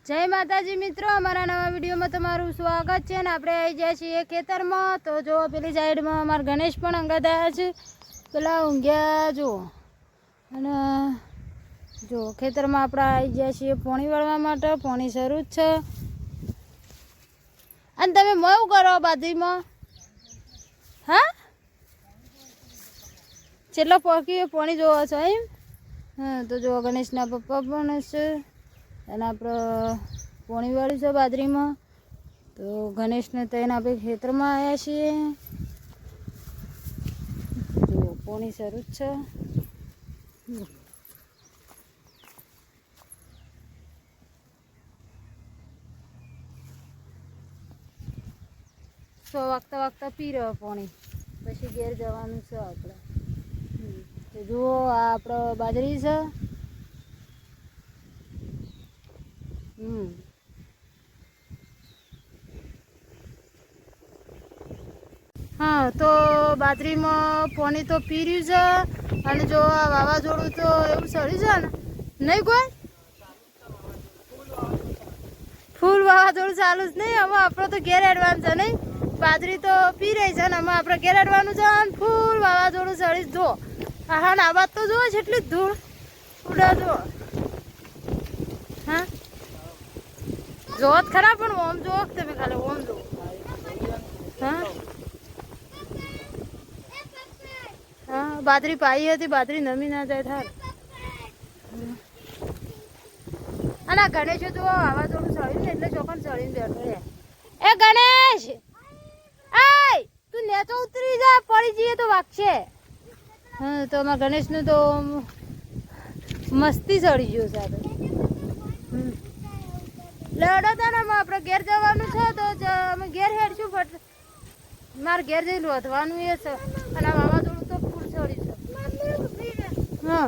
जय माताजी मित्रों, अमरा नवा वीडियो में तमारुं स्वागत है। आपणे आई जाए छीए खेतर में। तो जो पेली साइड में अमर गणेश पण अंगत आया छे। पेला ऊंघ्या जो अने जो खेतर में आपणे आई जाए छीए पोणी वाळवा माटे। पोणी शरू ज छे अने तमे मों करो बाजरीमां? हाँ, चेटलो पोकी पोणी जोवो छो एम? हाँ, तो जो गणेशना पप्पा पण छे अने आपणे पोणी वाळी छे बाजरीमां। तो गणेशने तईने आपणे खेतरमां आव्या छीए। जो पोणी शरू ज छे। सो वागता वागता पी रह्यो पोणी, पछी घेर जवानुं छे आपणे। तो जुओ आ आपणे बाजरी छे। हाँ, तो बाजरी में पोनी तो पी रह्यु छे अने जो आ वावाजोडुं तो एवुं सळ्युं छे ने नहीं कोई फूल वावाजोडुं चालू ज नहीं। हवे आपणे तो घेर हेडवानुं छे नहीं। बाजरी तो पी रही छे ने हवे आपणे घेर हेडवानुं छे अने फूल वावाजोडुं सळी जो आ बात तो जो छेटली धूळ उडे जो। हाँ, जोत खरा पण ओम जो तमे खाली ओम जो। हाँ हाँ, बाजरी पाई हती, बाजरी नमी ना जाए थार। अने गणेश जो वावाजोडुं सळ्युं ने એટલે ચોકન સળીને બેઠો રે। ए गणेश, ए तू નેચો ઉતરી જા, પડી જઈએ તો વાગશે। हाँ, तो અમારા ગણેશને તો મસ્તી સળી ગયો છે આ તો। લડો તો ને આપણે ઘેર જવાનું છે તો અમે ઘેર હેડશું ફટ મારે ઘેર જઈને રોધવાનું એ છે અને વાવાઝોડું તો ફૂલ સળી છે। हाँ।